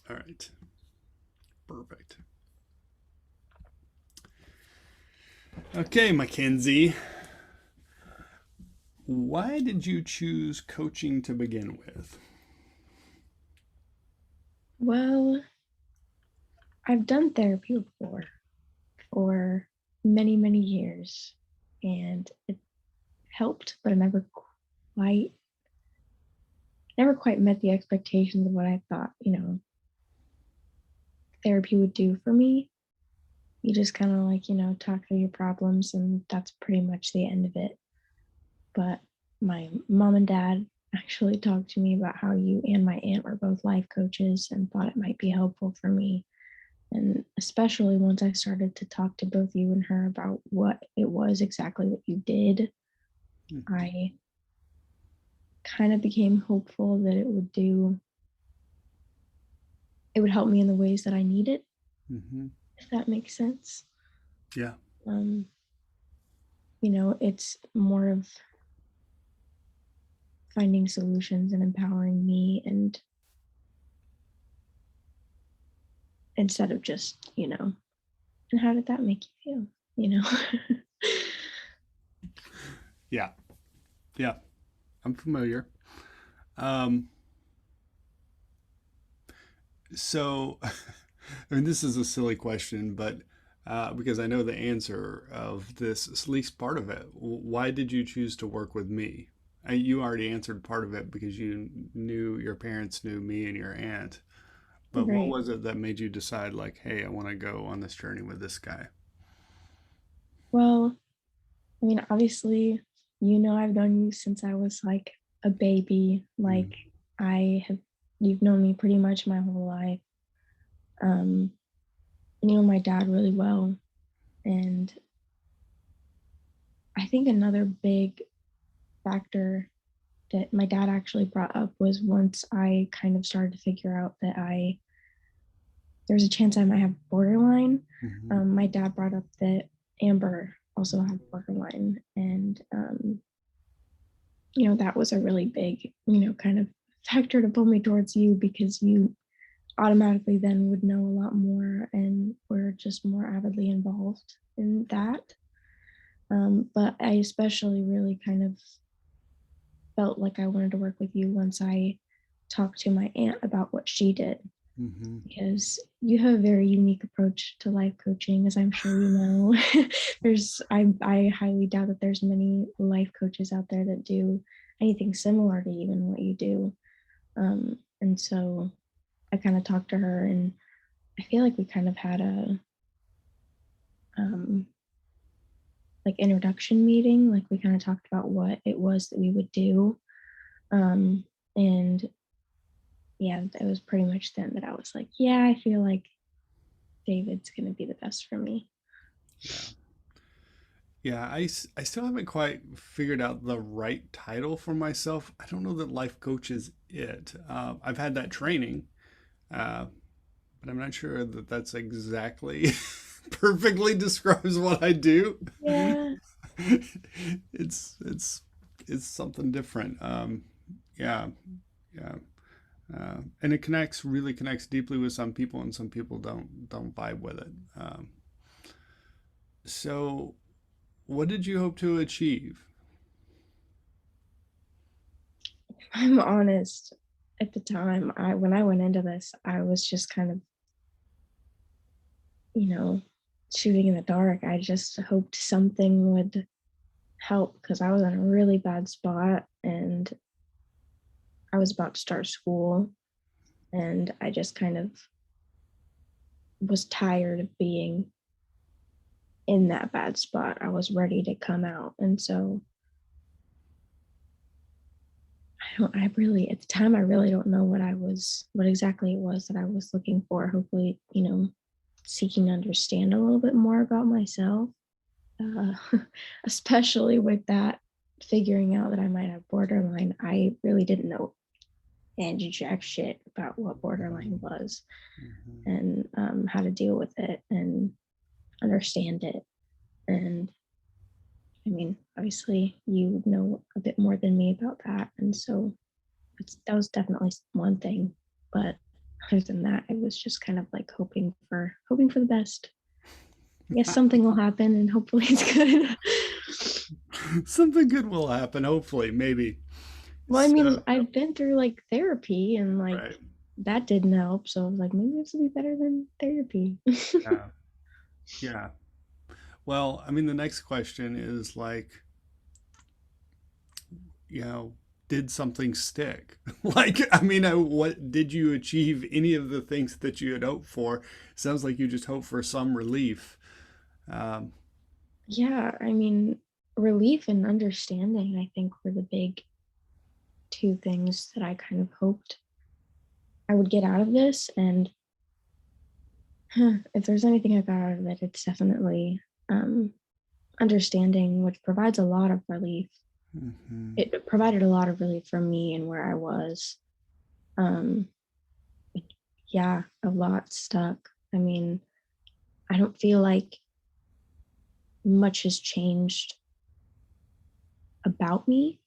All right. Perfect. Okay, Makenzie. Why did you choose coaching to begin with? Well, I've done therapy before for many, many years, and it helped, but it quite never quite met the expectations of what I thought, therapy would do for me. You just kind of like, talk through your problems, and that's pretty much the end of it. But my mom and dad actually talked to me about how you and my aunt were both life coaches and thought it might be helpful for me. And especially once I started to talk to both you and her about what it was exactly that you did, I kind of became hopeful that it would help me in the ways that I need it, Mm-hmm. if that makes sense. Yeah. Um, it's more of finding solutions and empowering me and instead of just, and how did that make you feel? Yeah. Yeah. I'm familiar. Um, so, I mean, this is a silly question, but because I know the answer of this, at least part of it. Why did you choose to work with me? You already answered part of it because you knew your parents knew me and your aunt. But what Right. was it that made you decide, like, hey, I want to go on this journey with this guy? Well, I mean, obviously, I've known you since I was like a baby. Mm. Like, I have, you've known me pretty much my whole life. Um, you know my dad really well. And I think another big factor that my dad actually brought up was once I kind of started to figure out that there's a chance I might have borderline. Hmm. My dad brought up that Amber also had borderline. And that was a really big, kind of factor to pull me towards you because you automatically then would know a lot more and were just more avidly involved in that. But I especially really kind of felt like I wanted to work with you once I talked to my aunt about what she did Hmm. because you have a very unique approach to life coaching, as I'm sure you know. I highly doubt that there's many life coaches out there that do anything similar to even what you do. And so I kind of talked to her, and I feel like we kind of had a um, like introduction meeting. Like we kind of talked about what it was that we would do, um, and yeah, it was pretty much then that I was like, yeah, I feel like David's gonna be the best for me. Yeah. Yeah, I still haven't quite figured out the right title for myself. I don't know that life coach is it. I've had that training, uh, but I'm not sure that that's exactly perfectly describes what I do. Yeah, It's it's it's something different. Yeah, yeah, and it really connects deeply with some people, and some people don't vibe with it. So, what did you hope to achieve? I'm honest. At the time, I when I went into this, I was just kind of, you know, shooting in the dark. I just hoped something would help because I was in a really bad spot and I was about to start school and I just kind of was tired of being in that bad spot. I was ready to come out. And so I really, at the time, I really don't know what exactly it was that I was looking for. Hopefully, seeking to understand a little bit more about myself, uh, especially with that figuring out that I might have borderline. I really didn't know and jack shit about what borderline was Mhm. and how to deal with it and understand it. And I mean, obviously, you know a bit more than me about that. And so that was definitely one thing. But other than that, it was just kind of like hoping for the best. Yes, something will happen and hopefully it's good. Something good will happen, hopefully, maybe. Well, I mean, So, I've been through like therapy and like right. that didn't help. So I was like, maybe this will be better than therapy. Yeah. Yeah. Well, I mean, the next question is like, you know, did something stick? Like, I mean, what did you achieve any of the things that you had hoped for? Sounds like you just hoped for some relief. Um, Yeah, I mean, relief and understanding, I think, were the big two things that I kind of hoped I would get out of this. And if there's anything I got out of it, it's definitely um, understanding, which provides a lot of relief. mhm, It provided a lot of relief for me and where I was. Um, yeah, a lot stuck. I mean, I don't feel like much has changed about me.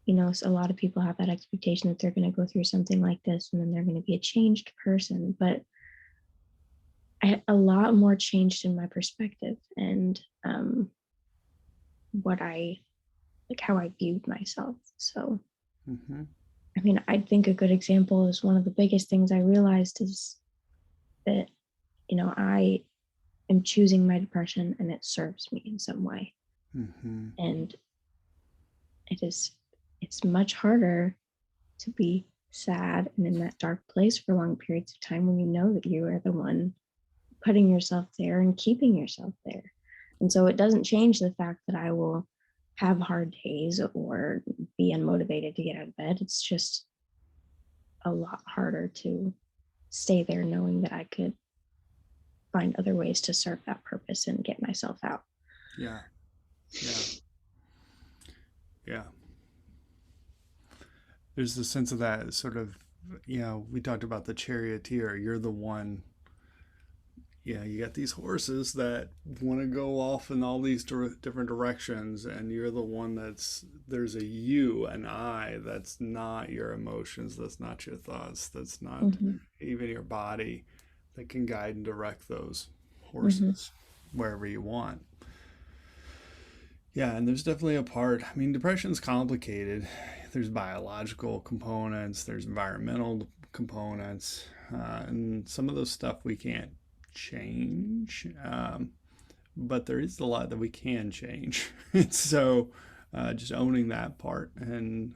You know, so a lot of people have that expectation that they're going to go through something like this and then they're going to be a changed person. But a lot more changed in my perspective and what I like, how I viewed myself. So, mhm, I mean, I think a good example is one of the biggest things I realized is that, I am choosing my depression and it serves me in some way. mhm. And it is, it's much harder to be sad and in that dark place for long periods of time when you know that you are the one putting yourself there and keeping yourself there. And so it doesn't change the fact that I will have hard days or be unmotivated to get out of bed. It's just a lot harder to stay there knowing that I could find other ways to serve that purpose and get myself out. Yeah, yeah, yeah. There's the sense of that sort of, we talked about the charioteer. You're the one, you got these horses that want to go off in all these different directions, and you're the one there's a you, an I, that's not your emotions, that's not your thoughts, that's not Mm-hmm. even your body, that can guide and direct those Mm-hmm. horses wherever you want. Yeah, and there's definitely a part. I mean, depression's complicated. There's biological components, there's environmental components, and some of those stuff we can't change. But there is a lot that we can change. And so just owning that part. And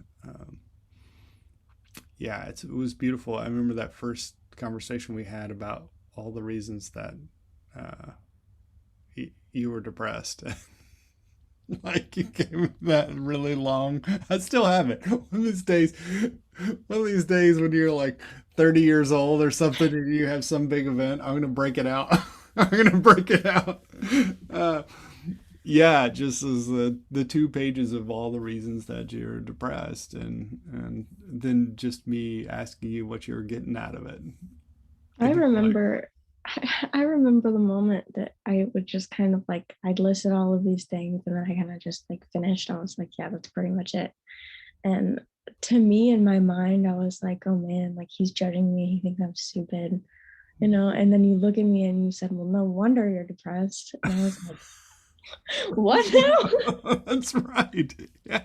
yeah, it was beautiful. I remember that first conversation we had about all the reasons that uh, you were depressed. Like you gave that really long. I still have it. One of these days when you're like 30 years old or something, and you have some big event, I'm gonna break it out. I'm gonna break it out. Uh, yeah, just as the 2 pages of all the reasons that you're depressed, and then just me asking you what you're getting out of it. I And you're like, remember I remember the moment that I would just kind of like I'd listed all of these things and then I kind of just like finished. I was like, yeah, that's pretty much it. And to me in my mind, I was like, oh man, like he's judging me. He thinks I'm stupid, And then you look at me and you said, well, no wonder you're depressed. And I was like, what now? That's right. Yeah.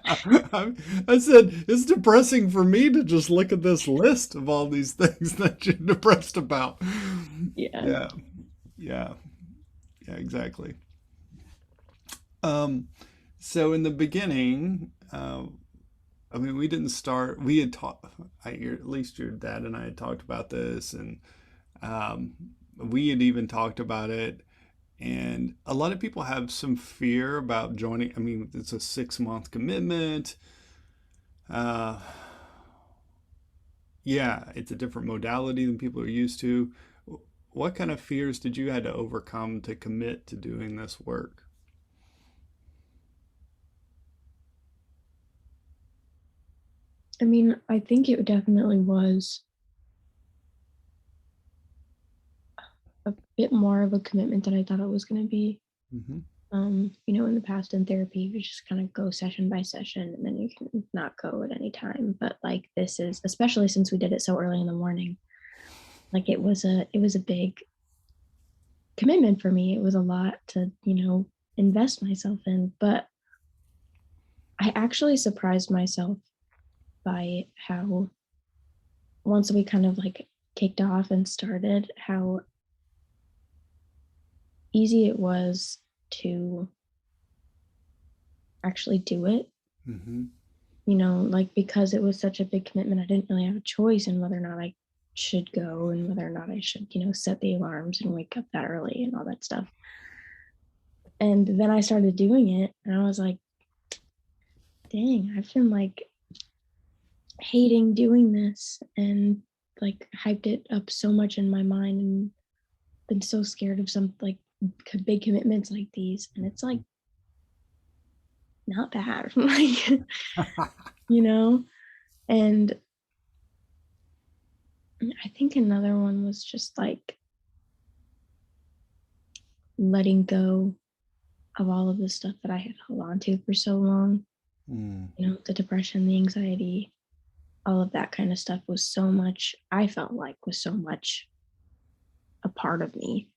I said, it's depressing for me to just look at this list of all these things that you're depressed about. Yeah. Yeah. Yeah. Yeah, exactly. Um, so in the beginning, I mean, we didn't start, we had talked, at least your dad and I had talked about this, and um, we had even talked about it. And a lot of people have some fear about joining. I mean, it's a 6 month commitment. Uh, yeah, it's a different modality than people are used to. What kind of fears did you had to overcome to commit to doing this work? I mean, I think it definitely was a bit more of a commitment than I thought it was going to be. Hmm. In the past in therapy, you just kind of go session by session and then you can not go at any time. But like this is, especially since we did it so early in the morning, Like it was a big commitment for me. It was a lot to, invest myself in, but I actually surprised myself by how once we kind of like kicked off and started, how easy it was to actually do it. Mm-hmm. Like because it was such a big commitment, I didn't really have a choice in whether or not I should go and whether or not I should, set the alarms and wake up that early and all that stuff. And then I started doing it and I was like, dang, I've been like hating doing this and like hyped it up so much in my mind and been so scared of some like big commitments like these. And it's like not bad. Like, you know? And I think another one was just like letting go of all of the stuff that I had held on to for so long. Mm. The depression, the anxiety, all of that kind of stuff was so much, I felt like was so much a part of me.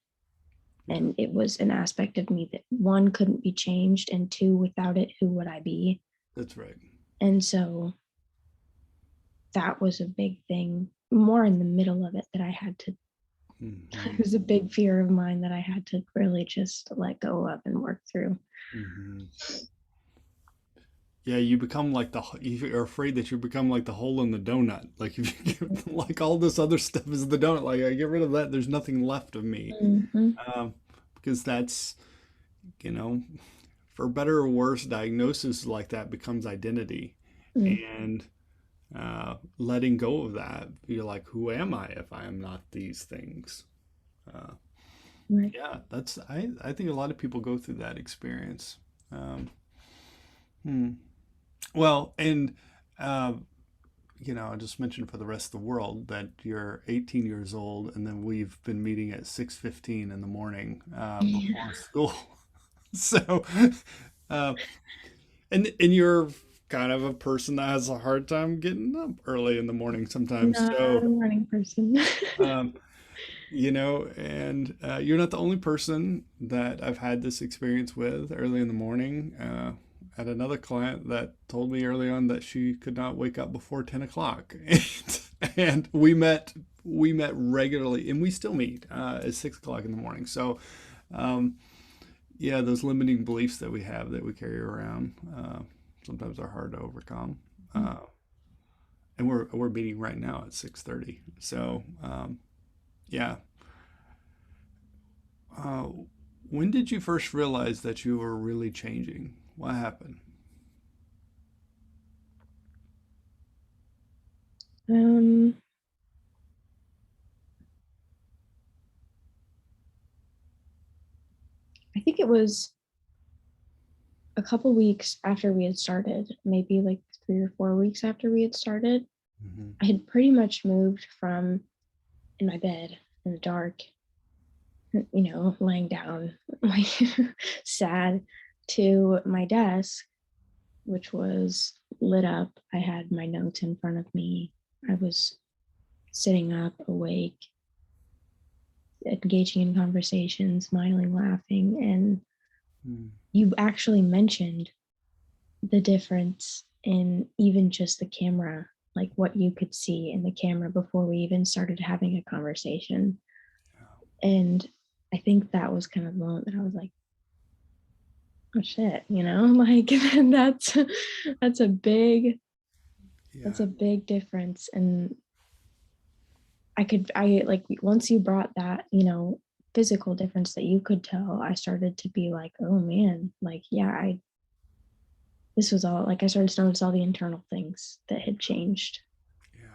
Yeah, And it was an aspect of me that one couldn't be changed, and two, without it, who would I be? that's right. And so that was a big thing, more in the middle of it that I had to, it Mm-hmm. was a big fear of mine that I had to really just let go of and work through. Mm-hmm. Yeah, you become like you're afraid that you become like the hole in the donut. Like if you get, like all this other stuff is the donut. Like I get rid of that, there's nothing left of me. Mm-hmm. Um, because that's, you know, for better or worse, diagnosis like that becomes identity. Mm-hmm. And letting go of that, you're like, who am I if I am not these things? Uh, Right. yeah, I think a lot of people go through that experience. Um, hmm. Well, and uh, I just mentioned for the rest of the world that you're 18 years old, and then we've been meeting at 6:15 in the morning Yeah. before school. So, uh, and you're kind of a person that has a hard time getting up early in the morning sometimes. Not a So, morning person. um, and you're not the only person that I've had this experience with early in the morning. I had another client that told me early on that she could not wake up before 10 o'clock. And we met regularly, and we still meet at 6 o'clock in the morning. So, um, yeah, those limiting beliefs that we have that we carry around sometimes are hard to overcome. Uh, and we're meeting right now at 6:30. So, yeah. Uh, when did you first realize that you were really changing? What happened? um, I think it was a couple weeks after we had started, maybe like 3 or 4 weeks after we had started. Hmm. I had pretty much moved from in my bed in the dark, laying down, like sad, to my desk, which was lit up. I had my notes in front of me. I was sitting up, awake, engaging in conversation, smiling, laughing. And Mm. you actually mentioned the difference in even just the camera, like what you could see in the camera before we even started having a conversation. And I think that was kind of the moment that I was like, oh shit, like that's a big that's Yeah. a big difference. And I like once you brought that, physical difference that you could tell, I started to be like, oh man, like yeah, I this was all like I started to notice all the internal things that had changed. Yeah.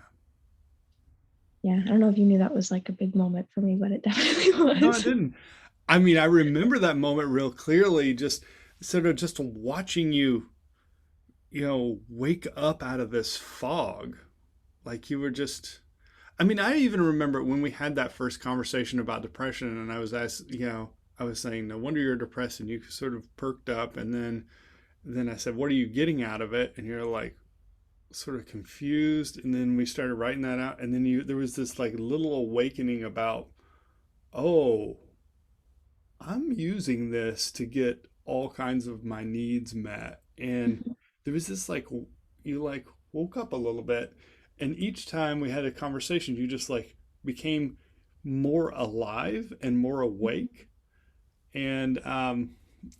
Yeah, I don't know if you knew that was like a big moment for me, but it definitely No, I was. didn't. I mean, I remember that moment real clearly, just sort of just watching you, wake up out of this fog. Like you were just, I mean, I even remember when we had that first conversation about depression, and I was asked, I was saying, no wonder you're depressed, and you sort of perked up, and then I said, what are you getting out of it? And you're like, sort of confused, and then we started writing that out, and then there was this like little awakening about, oh, I'm using this to get all kinds of my needs met. And Mhm. there was this like, you like woke up a little bit. And each time we had a conversation, you just like became more alive and more awake. And, um,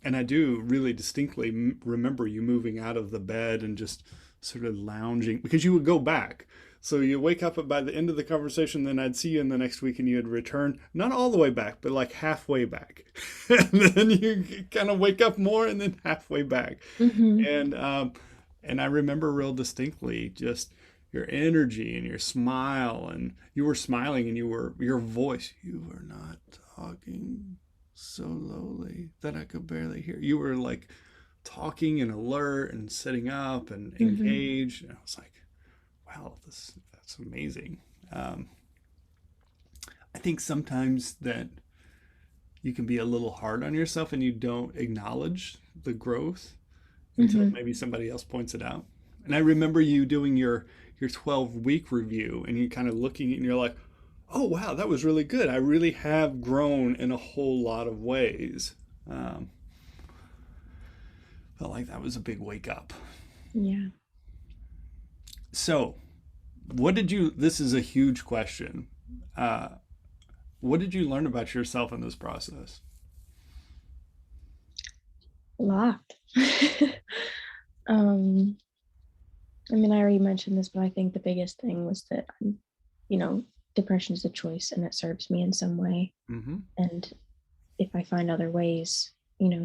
and I do really distinctly remember you moving out of the bed and just sort of lounging because you would go back. So you wake up by the end of the conversation, then I'd see you in the next week and you'd return, not all the way back, but like halfway back. And then you kind of wake up more and then halfway back. Mhm. And and I remember real distinctly just your energy and your smile, and you were smiling and your voice, you were not talking so lowly that I could barely hear. You were like talking and alert and sitting up and Mhm. engaged. And I was like, wow, this that's amazing. Um, I think sometimes that you can be a little hard on yourself and you don't acknowledge the growth until Mhm. maybe somebody else points it out. And I remember you doing your 12-week review and you kind of looking and you're like, oh wow, that was really good. I really have grown in a whole lot of ways. Um, Felt like that was a big wake up. Yeah. So, what did you? This is a huge question. Uh, what did you learn about yourself in this process? A lot. um, I mean, I already mentioned this, but I think the biggest thing was that, you know, depression is a choice and it serves me in some way. Mm-hmm. And if I find other ways,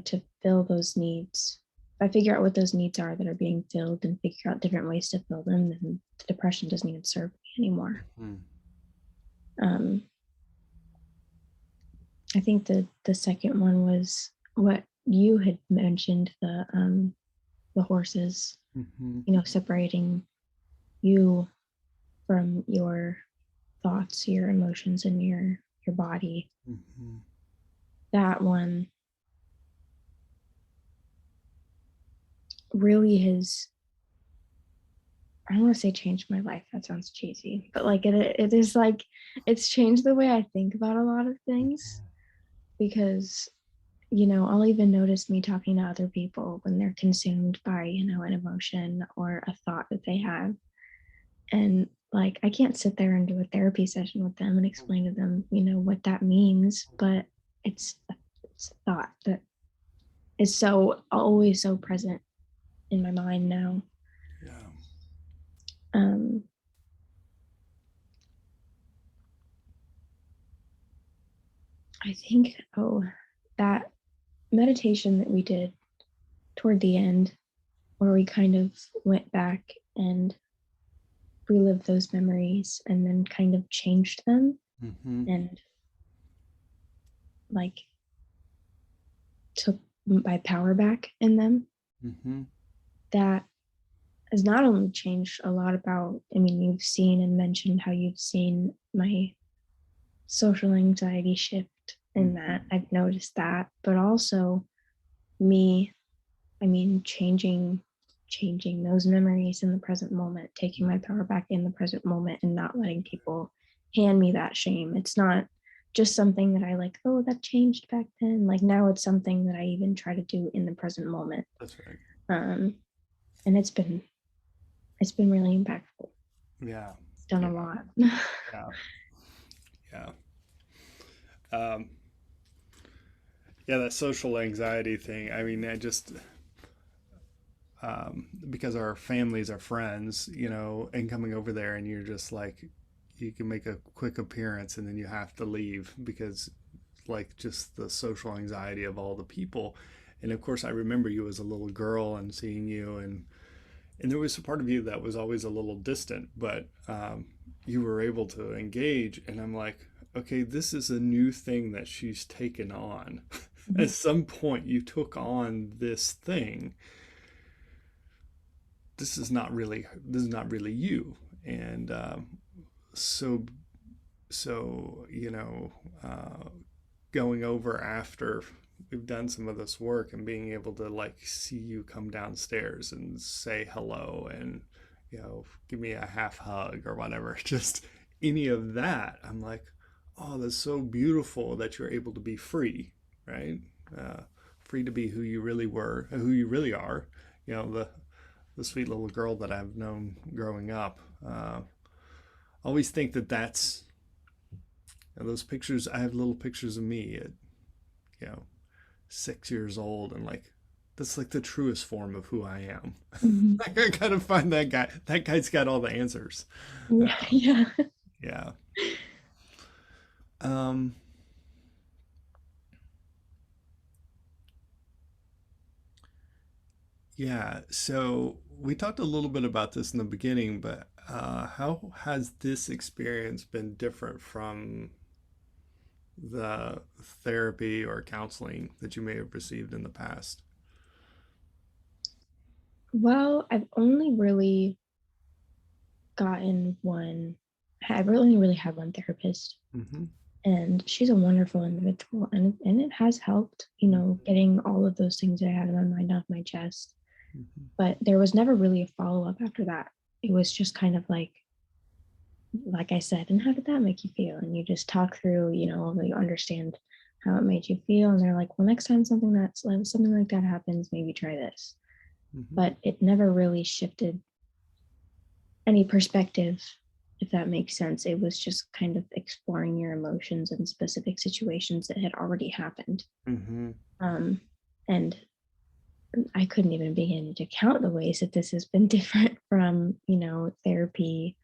to fill those needs, if I figure out what those needs are that are being filled and figure out different ways to fill them, then the depression doesn't even serve me anymore. Mm-hmm. Um, I think the second one was what you had mentioned, the horses, Mm-hmm. separating you from your thoughts, your emotions, and your body. Mm-hmm. That one really has, I don't want to say changed my life. That sounds cheesy, but like it is like it's changed the way I think about a lot of things because I'll even notice me talking to other people when they're consumed by an emotion or a thought that they have, and like I can't sit there and do a therapy session with them and explain to them what that means, but it's a thought that is so always so present in my mind now. Yeah. Um, I think, that meditation that we did toward the end, where we kind of went back and relived those memories and then kind of changed them Mm-hmm. and like took my power back in them, Mm-hmm. that has not only changed a lot about, I mean, you've seen and mentioned how you've seen my social anxiety shift in that. Mm-hmm. I've noticed that, but also me, I mean, changing those memories in the present moment, taking my power back in the present moment and not letting people hand me that shame. It's not just something that I like, oh, that changed back then. Like now it's something that I even try to do in the present moment. That's right. Um, and it's been really impactful. Yeah. It's done Yeah. a lot. Yeah. Yeah. Um, yeah. That social anxiety thing. I mean, I just because our families are friends, and coming over there and you're just like, you can make a quick appearance and then you have to leave because like just the social anxiety of all the people. And of course, I remember you as a little girl and seeing you, and there was a part of you that was always a little distant, but you were able to engage. And I'm like, okay, this is a new thing that she's taken on. At some point, you took on this thing. This is not really you. And so so going over after we've done some of this work and being able to like see you come downstairs and say hello and give me a half hug or whatever. Just any of that. I'm like, oh, that's so beautiful that you're able to be free, right? Uh, Free to be who you really were, who you really are. The sweet little girl that I've known growing up. Always think that that's those pictures. I have little pictures of me at you know 6 years old, and like that's like the truest form of who I am. Mhm. I gotta find that guy. That guy's got all the answers. Yeah, yeah. Yeah. Um, yeah. So we talked a little bit about this in the beginning, but how has this experience been different from the therapy or counseling that you may have received in the past? Well, I've only really had one therapist, Mm-hmm. and she's a wonderful individual, and it has helped, getting all of those things I had in my mind off my chest. Mm-hmm. But there was never really a follow-up after that. It was just kind of like I said, and how did that make you feel? And you just talk through, you understand how it made you feel, and they're like, well, next time something like that happens, maybe try this. Mm-hmm. But it never really shifted any perspective, if that makes sense. It was just kind of exploring your emotions in specific situations that had already happened. Mm-hmm. Um, and I couldn't even begin to count the ways that this has been different from, therapy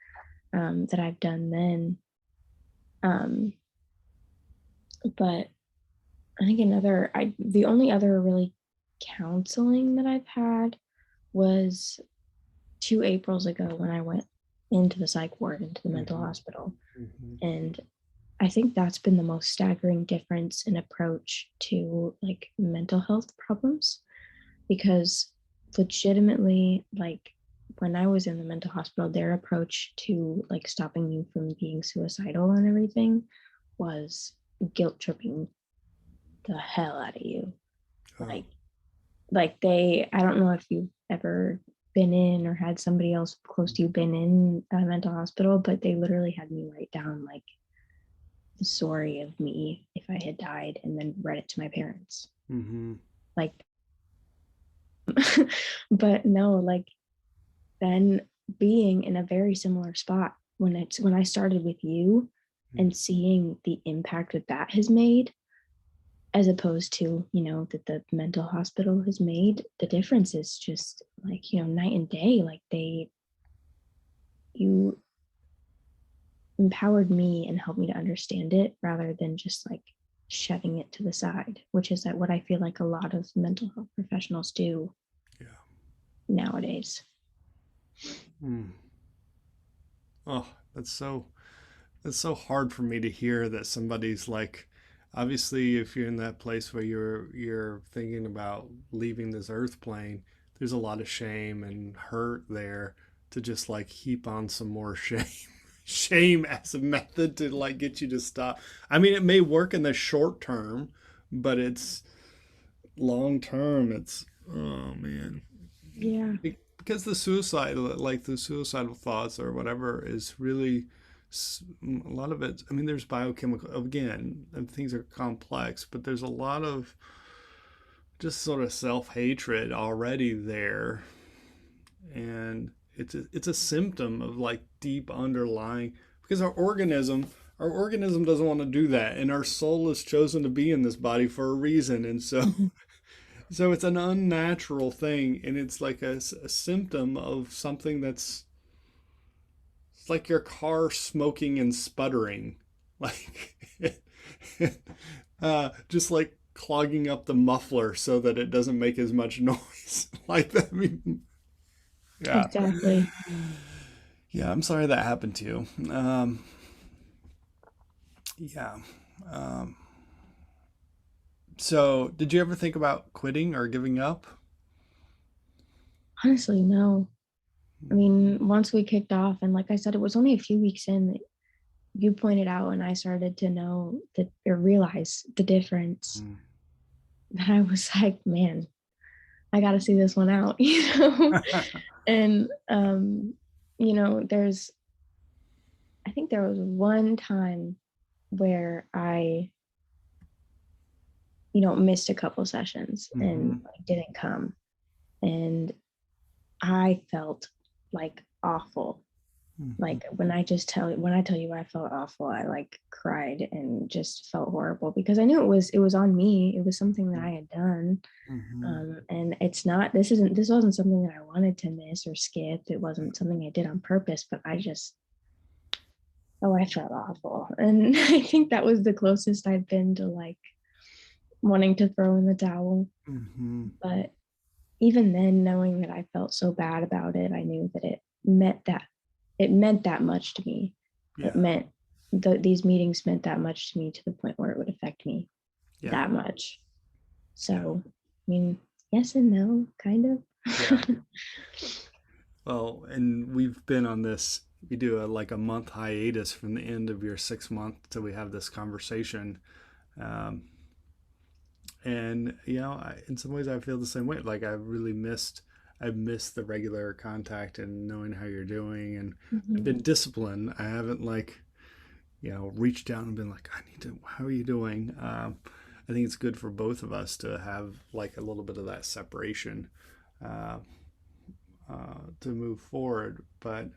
that I've done then. Um, but I think the only other really counseling that I've had was 2 Aprils ago when I went into the psych ward, into the mental Mm-hmm. hospital. Mm-hmm. And I think that's been the most staggering difference in approach to like mental health problems, because legitimately, like when I was in the mental hospital, their approach to like stopping you from being suicidal and everything was guilt tripping the hell out of you. Oh. Like I don't know if you've ever been in or had somebody else close to you been in a mental hospital, but they literally had me write down like the story of me if I had died and then read it to my parents. Mm-hmm. Like, but no, like then being in a very similar spot when I started with you and seeing the impact that has made, as opposed to, that the mental hospital has made, the difference is just like, night and day. Like you empowered me and helped me to understand it rather than just like shoving it to the side, which is that what I feel like a lot of mental health professionals do Yeah. nowadays. Mm. Oh, that's so hard for me to hear that somebody's like, obviously if you're in that place where you're thinking about leaving this earth plane, there's a lot of shame and hurt there to just like heap on some more shame. Shame as a method to like get you to stop. I mean, it may work in the short term, but it's long term. It's oh man. Yeah. Because the suicidal thoughts or whatever is really a lot of it. I mean, there's biochemical, again, and things are complex, but there's a lot of just sort of self-hatred already there. And it's a symptom of like deep underlying, because our organism doesn't want to do that, and our soul is chosen to be in this body for a reason, and so Mhm. so it's an unnatural thing, and it's like a symptom of something that's it's like your car smoking and sputtering, like just like clogging up the muffler so that it doesn't make as much noise. Like that. I mean, yeah, Exactly. yeah. I'm sorry that happened to you. Yeah. Um, so, did you ever think about quitting or giving up? Honestly, no. I mean, once we kicked off, and like I said, it was only a few weeks in that you pointed out, and I started to know that or realize the difference. Mm. That I was like, man, I got to see this one out, you know? And there's, I think there was one time where I, missed a couple sessions and Mm-hmm. like, didn't come. And I felt like awful. Like Mm-hmm. when I tell you I felt awful, I like cried and just felt horrible because I knew it was on me. It was something that I had done. Mm-hmm. And this wasn't something that I wanted to miss or skip. It wasn't something I did on purpose, but I felt awful. And I think that was the closest I've been to like wanting to throw in the towel. Mm-hmm. But even then, knowing that I felt so bad about it, I knew that it meant that much to me. It Yeah. meant these meetings meant that much to me to the point where it would affect me Yeah. that much. Yeah. So, I mean, yes and no, kind Yeah. of. Well, and we've been on this. We do like a month hiatus from the end of your 6 month till we have this conversation. Um, and in some ways, I feel the same way. Like I've missed the regular contact and knowing how you're doing, and I've Mhm. been disciplined. I haven't reached down and been like, I need to. How are you doing? I think it's good for both of us to have like a little bit of that separation. Uh, to move forward. But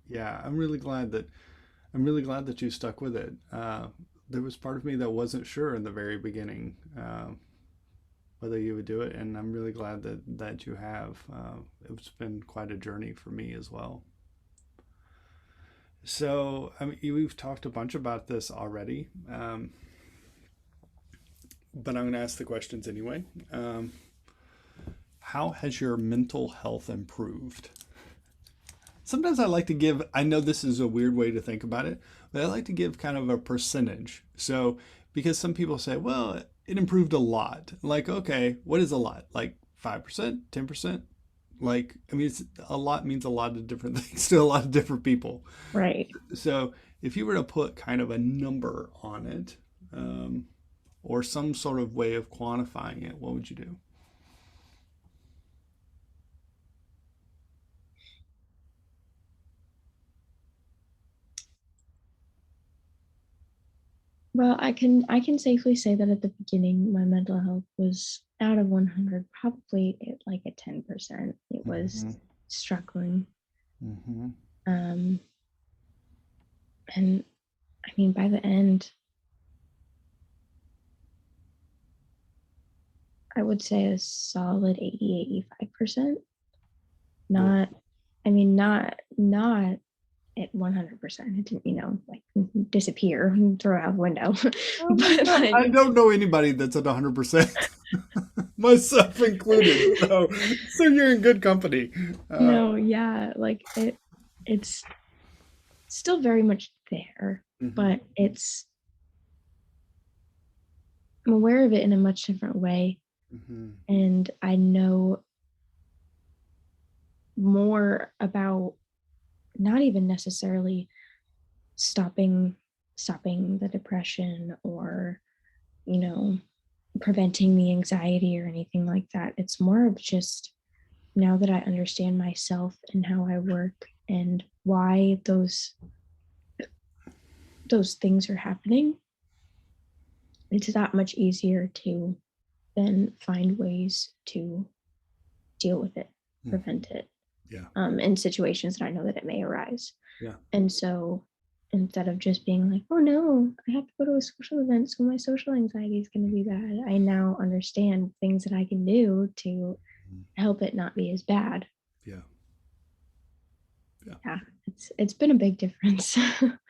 yeah, I'm really glad that you stuck with it. There was part of me that wasn't sure in the very beginning whether you would do it, and I'm really glad that you have. It's been quite a journey for me as well. So I mean, we've talked a bunch about this already, but I'm going to ask the questions anyway. How has your mental health improved? Sometimes I like to give, I know this is a weird way to think about it, but I like to give kind of a percentage. So, because some people say, well, it improved a lot. Like, okay, what is a lot? Like 5%, 10%? Like, I mean, a lot means a lot of different things to a lot of different people. Right. So, if you were to put kind of a number on it, um, or some sort of way of quantifying it, what would you do? Well, I can safely say that at the beginning, my mental health was out of 100, probably at like a 10%. It was Mm-hmm. struggling. Mm-hmm. Um, and I mean, by the end, I would say a solid 80-85%. Cool. Not, I mean, not at 100%. It didn't, like disappear and throw out the window. But like, I don't know anybody that's at 100%, myself included. So you're in good company. Uh, no, yeah, like it's still very much there, mhm, but I'm aware of it in a much different way. mhm, And I know more about not even necessarily stopping stopping the depression or, you know, preventing the anxiety or anything like that. It's more of just now that I understand myself and how I work and why those things are happening, it's that much easier to then find ways to deal with it, mhm. prevent it, Yeah, in situations that I know that it may arise. yeah, And so instead of just being like, oh no, I have to go to a social event, so my social anxiety is going to be bad, I now understand things that I can do to mhm, help it not be as bad. yeah, yeah, Yeah, it's been a big difference.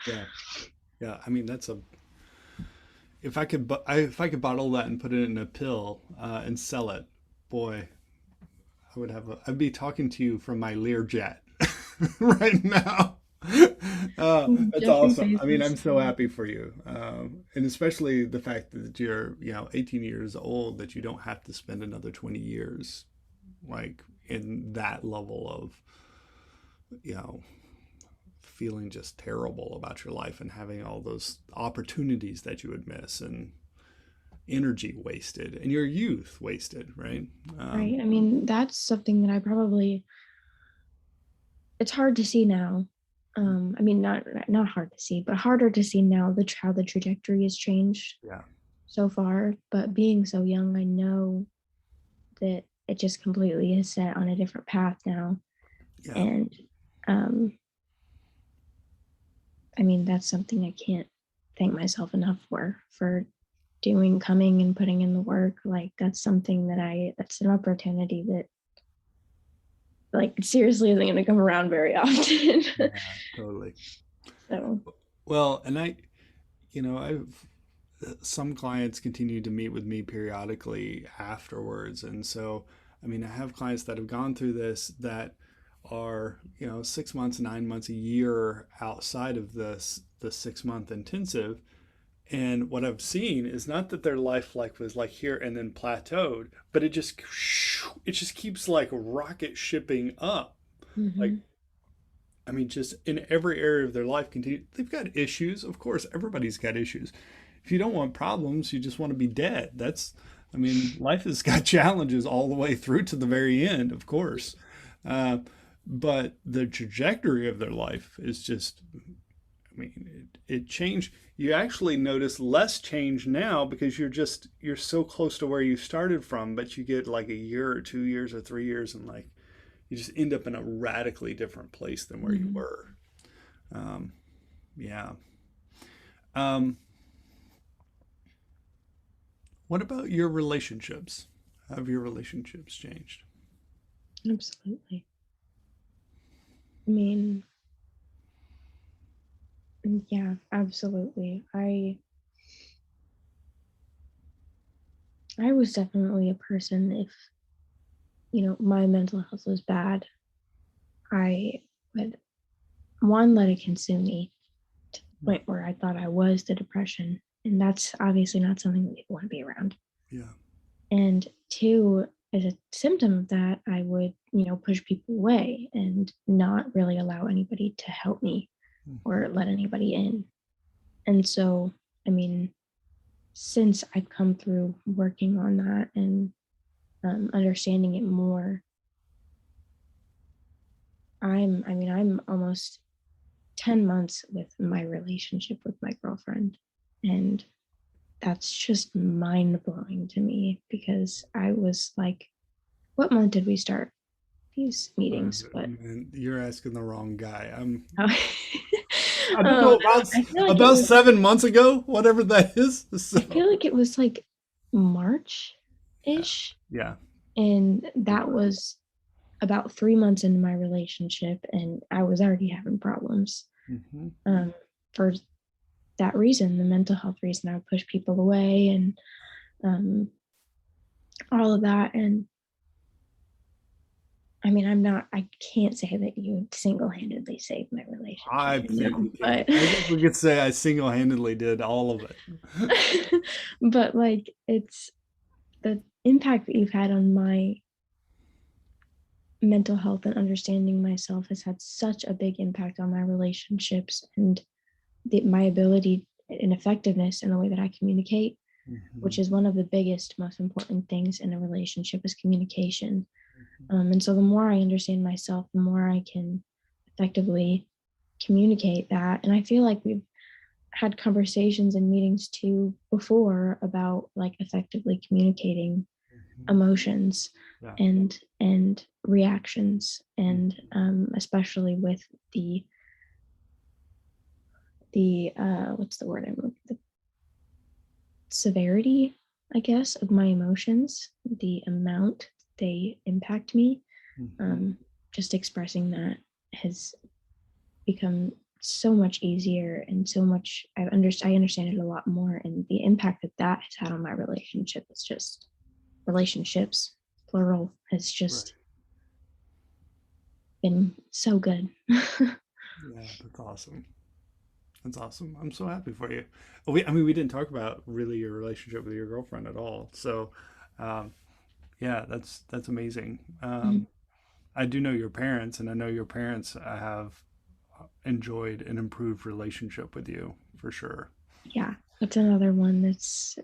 yeah, yeah. I mean, that's a. If I could bottle that and put it in a pill and sell it, boy, I'd be talking to you from my Learjet right now. That's Jeffrey awesome. I mean, I'm Bezos. so happy for you, and especially the fact that you're 18 years old, that you don't have to spend another 20 years like in that level of you know feeling just terrible about your life and having all those opportunities that you would miss and energy wasted and your youth wasted, right? Right. I mean, that's something that I probably it's hard to see now. I mean, not hard to see, but harder to see now how the trajectory has changed Yeah. so far. But being so young, I know that it just completely is set on a different path now. Yeah. And um, I mean, that's something I can't thank myself enough for doing, coming and putting in the work. Like that's something that's an opportunity that like seriously isn't going to come around very often. Yeah. Totally. So, Well, and I've some clients continue to meet with me periodically afterwards. And so, I mean, I have clients that have gone through this that are, 6 months, 9 months, a year outside of the 6 month intensive. And what I've seen is not that their life like was like here and then plateaued, but it just keeps like rocket shipping up. Like, mm-hmm, I mean, just in every area of their life, continue. They've got issues. Of course, everybody's got issues. If you don't want problems, you just want to be dead. I mean, life has got challenges all the way through to the very end, of course. Uh, but the trajectory of their life is just, I mean, it changed. You actually notice less change now because you're so close to where you started from, but you get like a year or 2 years or 3 years and like you just end up in a radically different place than where you mm-hmm. were. Um, yeah. Um, what about your relationships? Have your relationships changed? Absolutely. I mean, yeah, absolutely. I was definitely a person, if my mental health was bad, I would one let it consume me to the Yeah. point where I thought I was the depression, and that's obviously not something that people want to be around. Yeah. And two, as a symptom of that, I would push people away and not really allow anybody to help me Hmm. or let anybody in. And so, I mean, since I've come through working on that and understanding it more, I'm almost 10 months with my relationship with my girlfriend. And that's just mind blowing to me because I was like, what month did we start these meetings? But Man, you're asking the wrong guy. uh, I don't know I feel like it about was, 7 months ago, whatever that is. I So feel like it was like March yeah, ish. yeah, And you're that right. was about 3 months into my relationship, and I was already having problems. Hmm. For that reason, the mental health reason, I would push people away and um, all of that. And I mean, I can't say that you single handedly saved my relationship, I think you can. but, I think we could say I single-handedly did all of it. but like it's the impact that you've had on my mental health and understanding myself has had such a big impact on my relationships and my ability and effectiveness in the way that I communicate, Hmm. which is one of the biggest, most important things in a relationship is communication. And so the more I understand myself, the more I can effectively communicate that. And I feel like we've had conversations and meetings too before about like effectively communicating Hmm. emotions Yeah. and reactions, and Mhm. especially with the what's the word I'm looking, the severity, I guess, of my emotions, the amount they impact me. Mhm. um, just expressing that has become so much easier and so much I understand it a lot more, and the impact that that has had on my relationship is just relationships plural has Right. just been so good. Yeah, that's awesome. That's awesome. I'm so happy for you. I mean, we didn't talk about really your relationship with your girlfriend at all. So, um, yeah, that's amazing. I do know your parents, and I know your parents have enjoyed an improved relationship with you for sure. Yeah, that's another one that's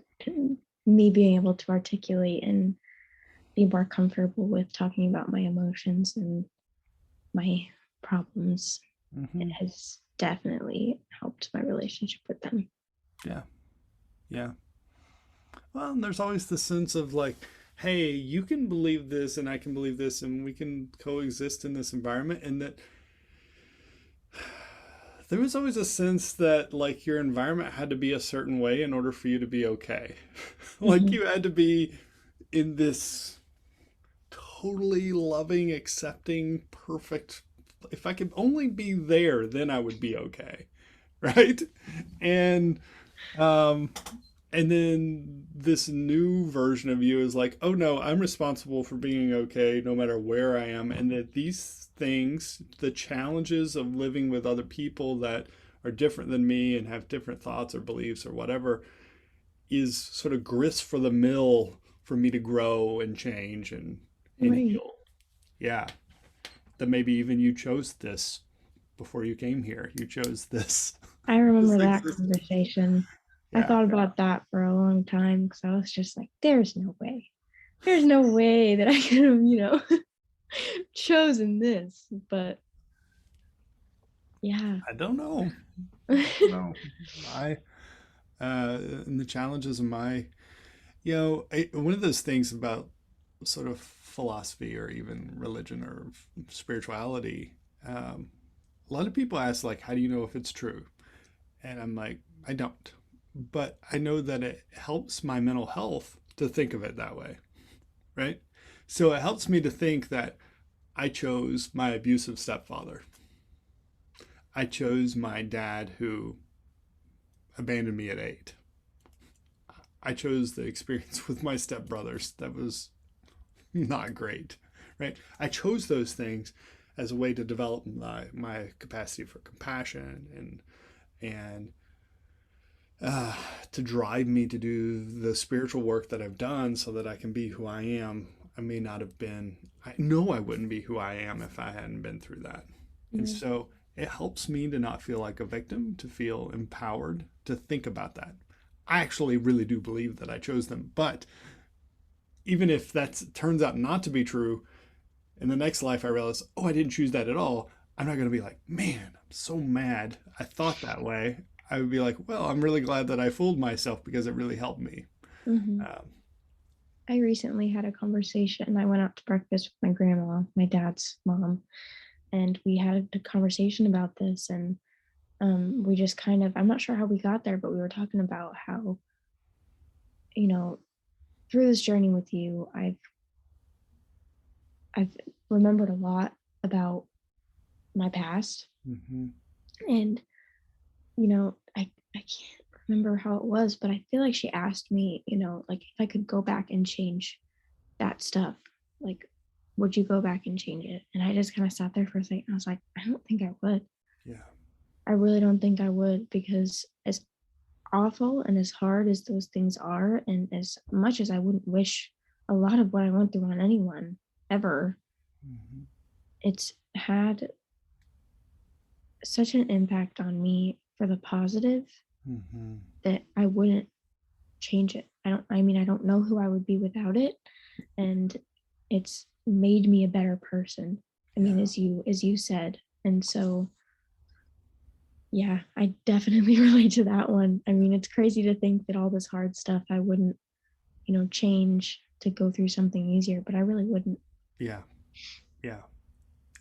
me being able to articulate and be more comfortable with talking about my emotions and my problems, it Hmm. has definitely helped my relationship with them. Yeah. Yeah. Well, and there's always the sense of like, hey, you can believe this and I can believe this and we can coexist in this environment. And that there was always a sense that like your environment had to be a certain way in order for you to be okay. Like Hmm. you had to be in this totally loving, accepting, perfect. If I could only be there, then I would be okay. Right. And um, and then this new version of you is like, oh no, I'm responsible for being okay no matter where I am. And that these things, the challenges of living with other people that are different than me and have different thoughts or beliefs or whatever, is sort of grist for the mill for me to grow and change and Right. heal. Yeah. That maybe even you chose this before you came here. You chose this I this remember that existence. conversation. I Yeah. thought about that for a long time because I was just like, there's no way. There's no way that I could have, chosen this. But yeah. I don't know. I don't know. I and the challenges of my, one of those things about sort of philosophy or even religion or spirituality. Um, a lot of people ask like, how do you know if it's true? And I'm like, I don't, but I know that it helps my mental health to think of it that way, right? So it helps me to think that I chose my abusive stepfather. I chose my dad who abandoned me at 8. I chose the experience with my stepbrothers that was not great, right? I chose those things as a way to develop my capacity for compassion and uh, to drive me to do the spiritual work that I've done so that I can be who I am. I may not have been, I know I wouldn't be who I am if I hadn't been through that. And Right. so it helps me to not feel like a victim, to feel empowered, to think about that. I actually really do believe that I chose them. But even if that turns out not to be true, in the next life I realize, oh, I didn't choose that at all. I'm not going to be like, man, I'm so mad. I thought that way. I would be like, well, I'm really glad that I fooled myself because it really helped me. Hmm. Um, I recently had a conversation. I went out to breakfast with my grandma, my dad's mom, and we had a conversation about this. And we just kind of, I'm not sure how we got there, but we were talking about how, you know, through this journey with you, I've remembered a lot about my past. mhm. And, I can't remember how it was, but I feel like she asked me, like if I could go back and change that stuff, like, would you go back and change it? And I just kind of sat there for a second. I was like, I don't think I would. Yeah, I really don't think I would, because as awful and as hard as those things are, and as much as I wouldn't wish a lot of what I went through on anyone ever, mhm, it's had such an impact on me for the positive mhm. that I wouldn't change it. I don't know who I would be without it. And it's made me a better person. I mean, Yeah, as you said. And so yeah, I definitely relate to that one. I mean, it's crazy to think that all this hard stuff I wouldn't, change to go through something easier, but I really wouldn't. yeah, yeah,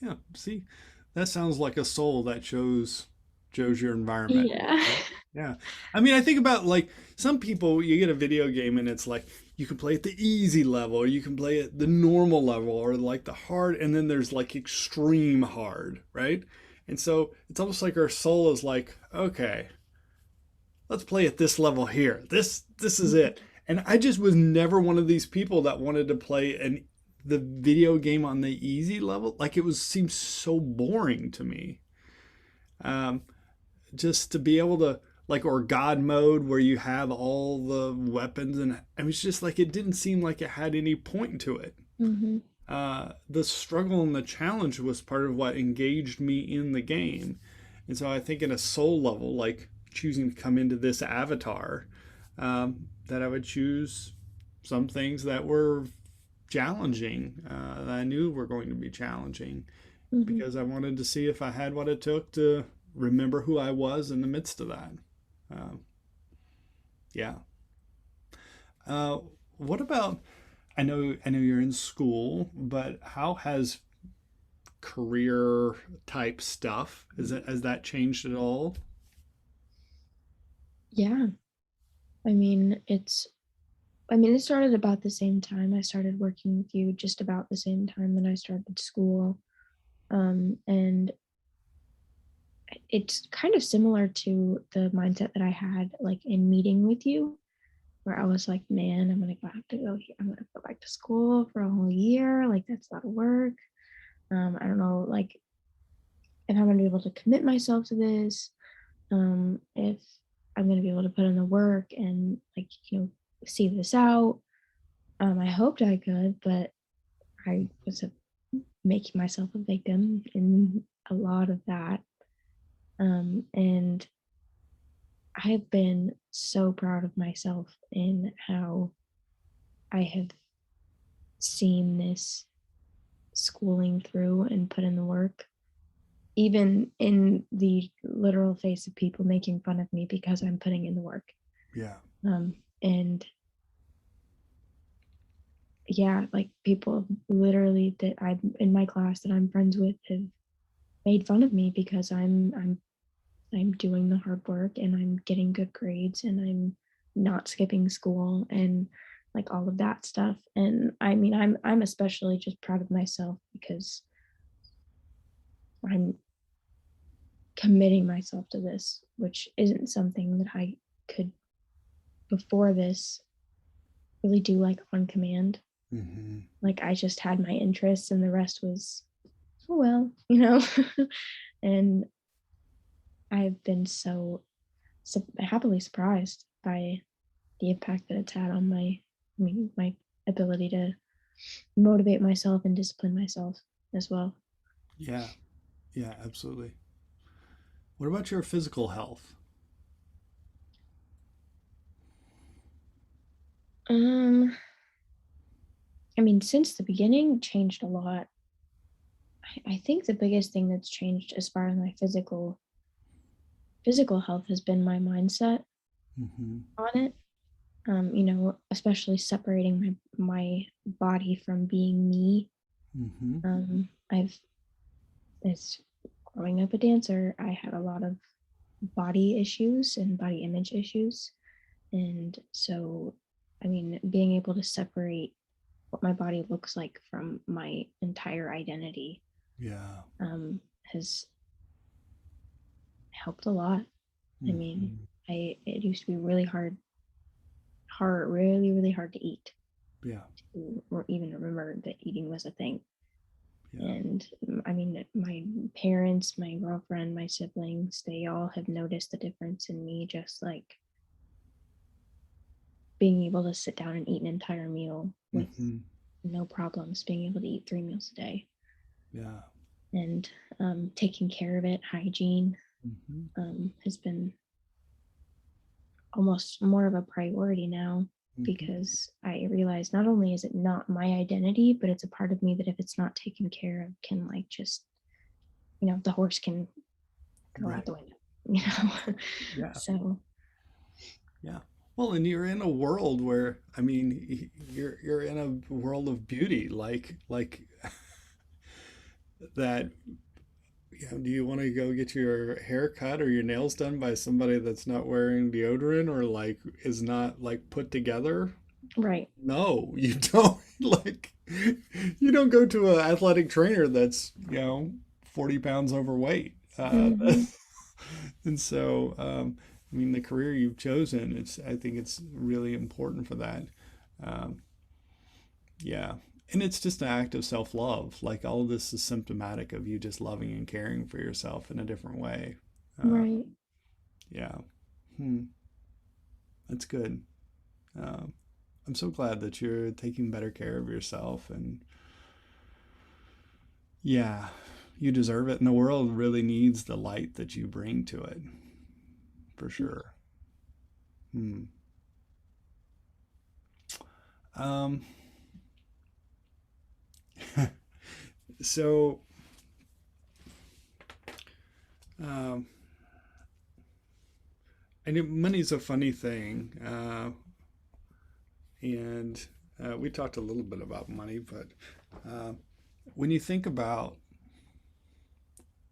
yeah. See, that sounds like a soul that chose your environment. Yeah. Right? Yeah. I mean, I think about like some people, you get a video game and it's like you can play at the easy level or you can play at the normal level or like the hard, and then there's like extreme hard, right? And so it's almost like our soul is like, okay, let's play at this level here. This is it. And I just was never one of these people that wanted to play the video game on the easy level. Like it was seems so boring to me. Um, just to be able to like or God mode where you have all the weapons and it was just like it didn't seem like it had any point to it. Mm-hmm. The struggle and the challenge was part of what engaged me in the game. And so I think in a soul level, like choosing to come into this avatar, that I would choose some things that were challenging, that I knew were going to be challenging. Hmm. because I wanted to see if I had what it took to remember who I was in the midst of that. Uh, yeah. Uh, what about? I know you're in school, but how has career type stuff has that changed at all? Yeah. I mean, it started about the same time. I started working with you just about the same time that I started school. And it's kind of similar to the mindset that I had like in meeting with you, where I was like, man, have to go here. I'm gonna go back to school for a whole year. Like that's a lot of work. I don't know, like if I'm gonna be able to commit myself to this, if I'm gonna be able to put in the work and like, see this out. I hoped I could, but I was making myself a victim in a lot of that. And I've been so proud of myself in how I have seen this schooling through and put in the work, even in the literal face of people making fun of me because I'm putting in the work. Yeah. And yeah, like people literally that I'm in my class that I'm friends with have made fun of me because I'm doing the hard work and I'm getting good grades and I'm not skipping school and like all of that stuff. And I mean, I'm especially just proud of myself because I'm committing myself to this, which isn't something that I could before this really do like on command. Hmm. Like I just had my interests and the rest was, oh well, and I've been so happily surprised by the impact that it's had on my ability to motivate myself and discipline myself as well. Yeah. Yeah. Absolutely. What about your physical health? Um, I mean, since the beginning, changed a lot. I think the biggest thing that's changed as far as my physical health has been my mindset Hmm. on it. Especially separating my body from being me. Hmm. I've as growing up a dancer, I had a lot of body issues and body image issues. And so, I mean, being able to separate what my body looks like from my entire identity Yeah. has helped a lot. I mean, Hmm. I it used to be really, really hard to eat, Yeah. or even remember that eating was a thing. Yeah. And I mean, my parents, my girlfriend, my siblings, they all have noticed the difference in me, just like being able to sit down and eat an entire meal with Hmm. no problems, being able to eat 3 meals a day Yeah. and taking care of it. Hygiene Hmm. has been almost more of a priority now Hmm. because I realize not only is it not my identity, but it's a part of me that if it's not taken care of, can like just, the horse can go out Right. the window, you know? Yeah. So, Yeah. Well, and you're in a world where, I mean, you're in a world of beauty, like that. Do you want to go get your hair cut or your nails done by somebody that's not wearing deodorant or like is not like put together? right. No, you don't. Like, you don't go to an athletic trainer that's, 40 pounds overweight. Hmm. And so, I mean, the career you've chosen, I think it's really important for that. Um, yeah. And it's just an act of self-love. Like all of this is symptomatic of you just loving and caring for yourself in a different way. Uh, Right. yeah. Hmm. That's good. Um, I'm so glad that you're taking better care of yourself and yeah, you deserve it. And the world really needs the light that you bring to it, for sure. Hmm. Um, so Um, money's a funny thing, and we talked a little bit about money, but uh, when you think about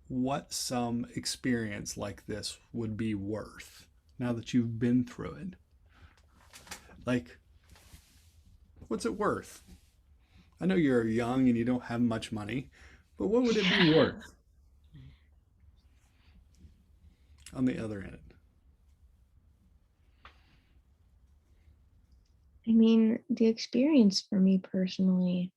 what some experience like this would be worth, now that you've been through it, like, what's it worth? I know you're young and you don't have much money, but what would it be worth on the other end? I mean, the experience for me personally,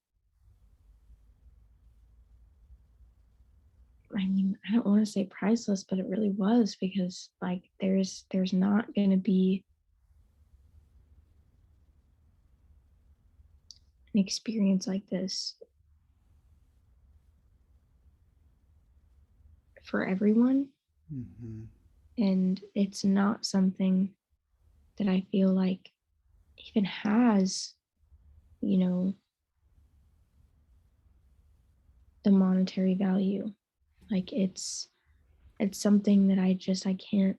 I mean, I don't want to say priceless, but it really was because like there's not going to be an experience like this for everyone, Mm-hmm. and it's not something that I feel like even has, you know, the monetary value. Like it's something that I can't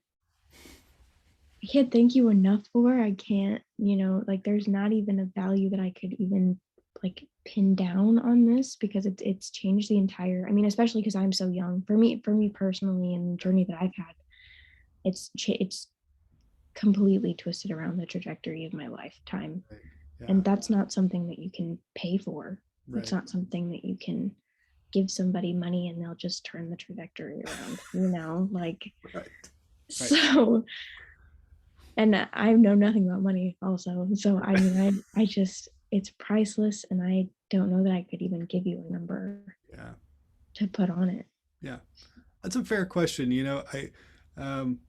thank you enough for. I can't, like there's not even a value that I could even like pin down on this because it's changed the entire, I mean, especially because I'm so young. For me personally and the journey that I've had, it's completely twisted around the trajectory of my lifetime. Right. Yeah. And that's not something that you can pay for. It's Right. not something that you can give somebody money and they'll just turn the trajectory around, like Right. Right. so. And I know nothing about money also. So I mean, I just it's priceless, and I don't know that I could even give you a number Yeah. to put on it. Yeah. That's a fair question. Um,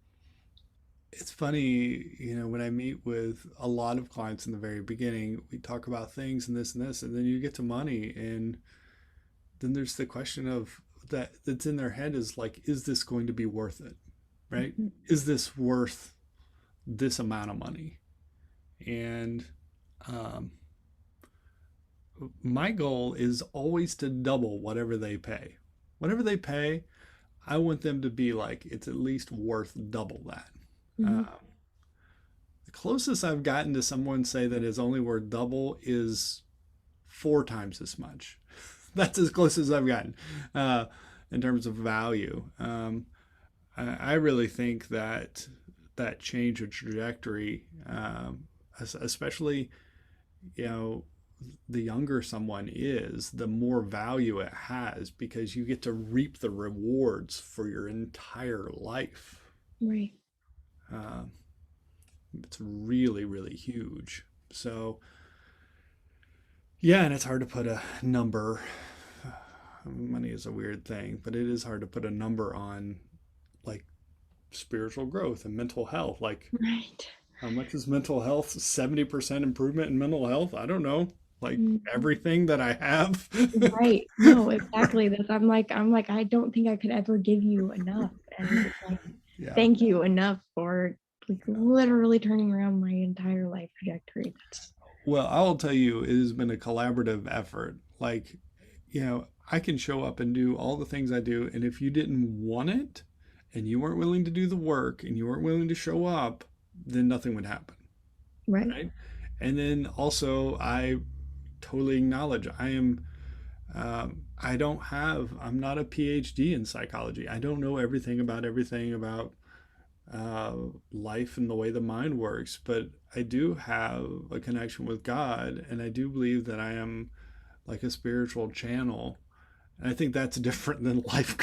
it's funny, when I meet with a lot of clients in the very beginning, we talk about things and this, and then you get to money, and then there's the question of that's in their head is like, is this going to be worth it? Right? Mhm. Is this worth this amount of money? And um, my goal is always to double whatever they pay. Whatever they pay, I want them to be like, it's at least worth double that. Mhm. Uh, the closest I've gotten to someone say that is only worth double is four times as much. That's as close as I've gotten in terms of value. I really think that that change of trajectory, especially, you know, the younger someone is, the more value it has because you get to reap the rewards for your entire life. Right. Uh, it's really, really huge. So, yeah, and it's hard to put a number. Money is a weird thing, but it is hard to put a number on like spiritual growth and mental health. Like, Right. how much is mental health? 70% improvement in mental health? I don't know. Like Mhm. everything that I have. Right. No, exactly. That I'm like, I don't think I could ever give you enough. And like, Yeah. thank you enough for like literally turning around my entire life trajectory. That's Well, I will tell you, it has been a collaborative effort. Like, I can show up and do all the things I do. And if you didn't want it and you weren't willing to do the work and you weren't willing to show up, then nothing would happen. right. Right. And then also, I totally acknowledge I'm not a PhD in psychology. I don't know everything about uh, life and the way the mind works, but I do have a connection with God, and I do believe that I am like a spiritual channel. And I think that's different than life.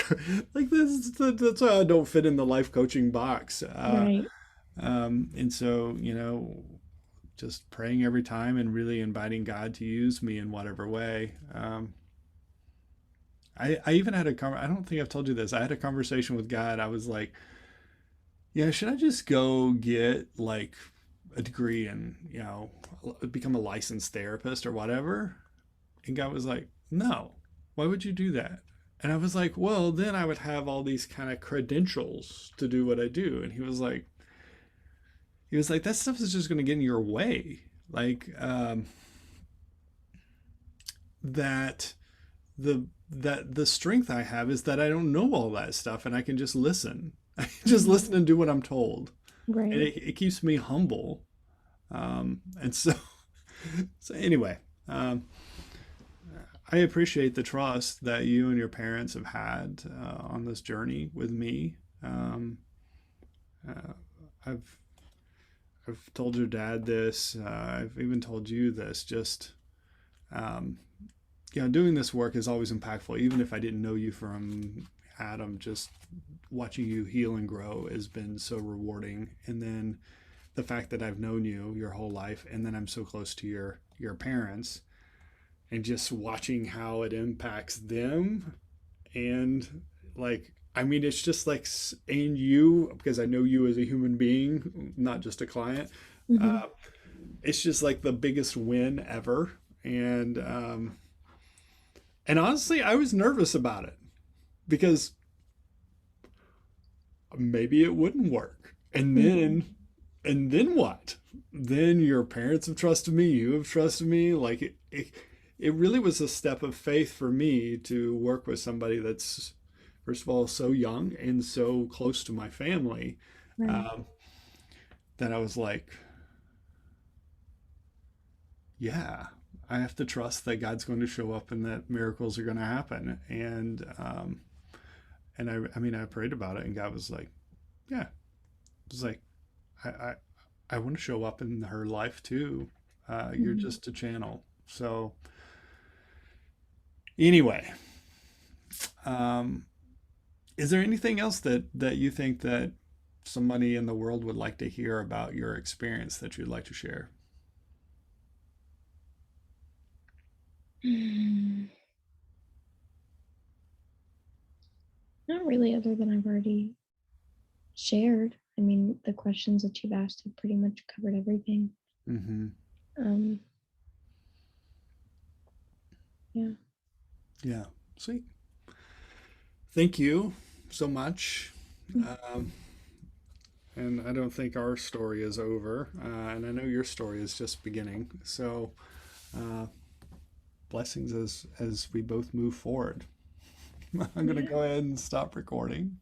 Like that's why I don't fit in the life coaching box. Right. And so, just praying every time and really inviting God to use me in whatever way. I even had I don't think I've told you this. I had a conversation with God. I was like, yeah, should I just go get like a degree and, become a licensed therapist or whatever? And God was like, no, why would you do that? And I was like, well, then I would have all these kind of credentials to do what I do. And he was like, that stuff is just going to get in your way. Like, that the that the strength I have is that I don't know all that stuff and I can just listen. I can just Mhm. listen and do what I'm told. And Right. it keeps me humble. And so, so anyway, um, I appreciate the trust that you and your parents have had on this journey with me. Um, uh, I've I've told your dad this. I've even told you this. Just um, doing this work is always impactful. Even if I didn't know you from Adam, just watching you heal and grow has been so rewarding. And then the fact that I've known you your whole life, and then I'm so close to your parents, and just watching how it impacts them, and like I mean, it's just like and you because I know you as a human being, not just a client. Hmm. Uh, it's just like the biggest win ever, and honestly, I was nervous about it because maybe it wouldn't work. Hmm. And then what? Then your parents have trusted me, you have trusted me. Like it really was a step of faith for me to work with somebody that's, first of all, so young and so close to my family, Right. um, that I was like, yeah, I have to trust that God's going to show up and that miracles are going to happen. And I mean, I prayed about it, and God was like, yeah, it was like, I, I, I want to show up in her life too. You're Hmm. just a channel. So anyway, um, is there anything else that you think that somebody in the world would like to hear about your experience that you'd like to share? Not really, other than I've already shared. I mean, the questions that you've asked have pretty much covered everything. Mm-hmm. Um, yeah. Yeah. Sweet. Thank you so much. Um, and I don't think our story is over. And I know your story is just beginning. So uh, blessings as we both move forward. I'm going to Yeah. go ahead and stop recording.